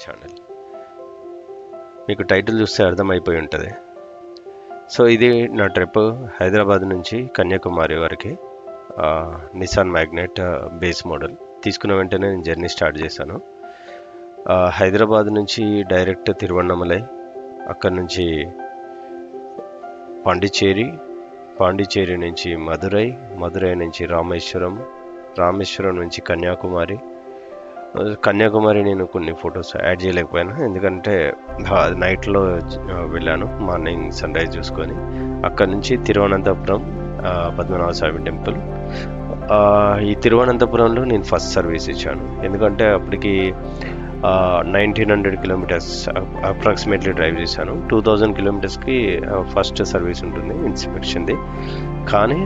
Channel. మీకు title చూస్తే అర్థమైపోయి ఉంటుంది. సో ఇది నా ట్రిప్ హైదరాబాద్ నుంచి కన్యాకుమారి వరకు. నిసాన్ మ్యాగ్నెట్ బేస్ మోడల్ తీసుకున్న వెంటనే నేను జర్నీ స్టార్ట్ చేశాను. హైదరాబాద్ నుంచి డైరెక్ట్ తిరువన్నమలై, అక్కడి నుంచి పాండిచ్చేరి నుంచి మదురై నుంచి రామేశ్వరం నుంచి కన్యాకుమారి నేను కొన్ని ఫొటోస్ యాడ్ చేయలేకపోయాను, ఎందుకంటే నైట్లో వెళ్ళాను, మార్నింగ్ సన్ రైజ్ చూసుకొని. అక్కడ నుంచి తిరువనంతపురం పద్మనాభ స్వామి టెంపుల్. ఈ తిరువనంతపురంలో నేను ఫస్ట్ సర్వీస్ ఇచ్చాను, ఎందుకంటే అప్పటికి 1900 కిలోమీటర్స్ అప్రాక్సిమేట్లీ డ్రైవ్ చేశాను. 2000 కిలోమీటర్స్కి ఫస్ట్ సర్వీస్ ఉంటుంది ఇన్స్పెక్షన్ది. కానీ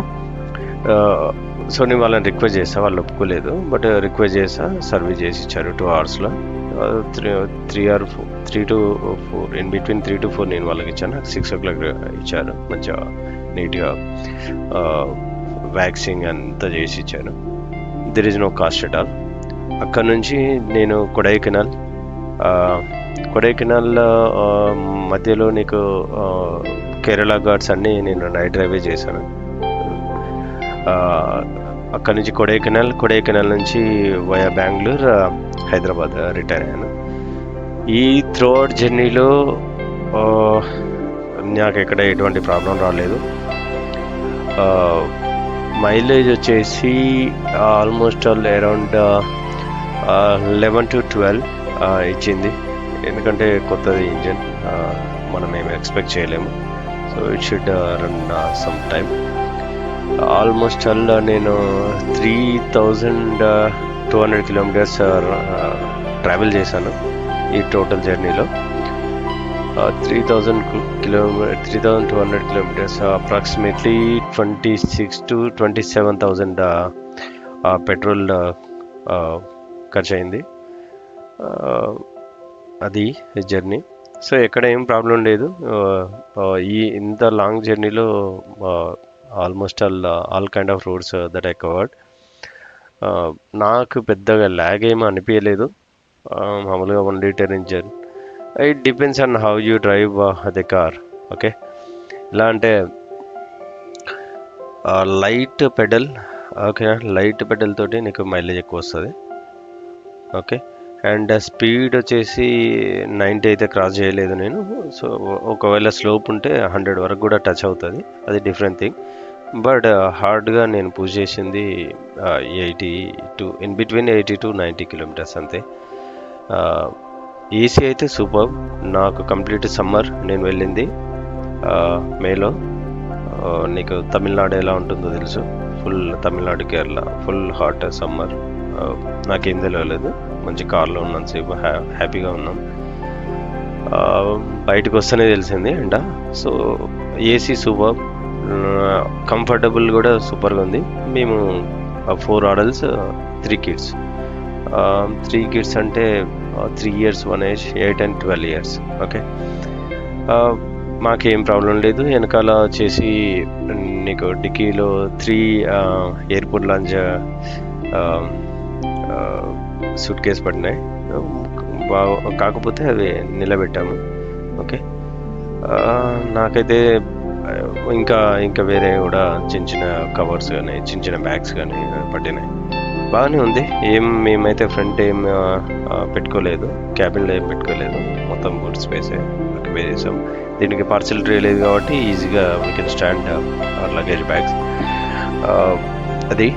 సో నేను వాళ్ళని రిక్వెస్ట్ చేసా, వాళ్ళు ఒప్పుకోలేదు. బట్ రిక్వెస్ట్ చేసా, సర్వీస్ చేసి ఇచ్చారు 2 అవర్స్లో. 3 to 4 ఇన్ బిట్వీన్ 3 to 4 నేను వాళ్ళకి ఇచ్చాను. 6 o'clock ఇచ్చారు, మంచిగా నీట్గా వ్యాక్సింగ్ అంతా చేసి ఇచ్చాను. There is no cost at all. అక్కడ నుంచి నేను కొడైకెనాల్ మధ్యలో నీకు కేరళ ఘాట్స్ అన్నీ నేను నైట్ డ్రైవే చేశాను. అక్కడ నుంచి కొడైకెనాల్ నుంచి వయా బెంగళూరు, హైదరాబాద్ రిటర్న్ అయ్యాను. ఈ త్రూఅవుట్ జర్నీలో నాకు ఎక్కడ ఎటువంటి ప్రాబ్లం రాలేదు. మైలేజ్ వచ్చేసి ఆల్మోస్ట్ అరౌండ్ 11 to 12 ఇచ్చింది, ఎందుకంటే కొత్తది ఇంజన్, మనం ఏమి ఎక్స్పెక్ట్ చేయలేము. So it should run some time. Almost నేను 3200 కిలోమీటర్స్ ట్రావెల్ చేశాను ఈ టోటల్ జర్నీలో. 3200 కిలోమీటర్స్ అప్రాక్సిమేట్లీ 26,000 to 27,000 పెట్రోల్ ఖర్చు అయింది. అది జర్నీ. సో ఎక్కడ ఏం ప్రాబ్లం లేదు. ఇంత లాంగ్ జర్నీలో almost all kind of roads that I covered. నాకు పెద్దగా ల్యాగ్ ఏమీ అనిపించలేదు. మామూలుగా 1 liter engine. It depends on how you drive the car. Okay, ఎలా అంటే లైట్ పెడల్ తోటి నీకు మైలేజ్ ఎక్కువ వస్తుంది. ఓకే, అండ్ స్పీడ్ వచ్చేసి 90 అయితే క్రాస్ చేయలేదు నేను. సో ఒకవేళ స్లోప్ ఉంటే 100 వరకు కూడా టచ్ అవుతుంది, అది డిఫరెంట్ థింగ్. బట్ హార్డ్గా నేను పుష్ చేసింది 80 to 90 కిలోమీటర్స్ అంతే. ఏసీ అయితే సూపర్. నాకు కంప్లీట్ సమ్మర్ నేను వెళ్ళింది మేలో. నీకు తమిళనాడు ఎలా ఉంటుందో తెలుసు, full Tamil Nadu, Kerala full hot summer. నాకేం తెలియలేదు, మంచి కార్లో ఉన్నాను, సేపు హ్యాపీగా ఉన్నాం. బయటకు వస్తేనే తెలిసింది ఎండ. సో ఏసీ సూపర్, కంఫర్టబుల్ కూడా సూపర్గా ఉంది. మేము 4 adults 3 kids. 3 kids అంటే 3 years 1 age, 8 and 12 years. Okay, మాకేం ప్రాబ్లం లేదు. వెనకాల వచ్చేసి నీకు డిక్కీలో 3 ఎయిర్పోర్ట్ లాంచ్ సూట్ కేసు పడినాయి, కాకపోతే అవి నిలబెట్టాము. ఓకే, నాకైతే ఇంకా వేరే కూడా చిన్న కవర్స్ కానీ చిన్న బ్యాగ్స్ కానీ పట్టినాయి. బాగానే ఉంది. మేమైతే ఫ్రంట్ ఏం పెట్టుకోలేదు, క్యాబిన్లో ఏం పెట్టుకోలేదు, మొత్తం బూట్ స్పేసే వేసాం. దీనికి పార్సల్ ట్రే లేదు కాబట్టి ఈజీగా we can stand our luggage bags. అది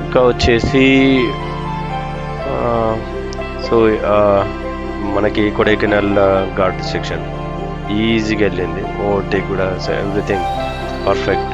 ఇంకా వచ్చేసి సో మనకి కొడైకెనాల్ ఘాట్ సెక్షన్ ఈజీగా వెళ్ళింది. ఓవర్టేక్ కూడా, ఎవ్రీథింగ్ పర్ఫెక్ట్.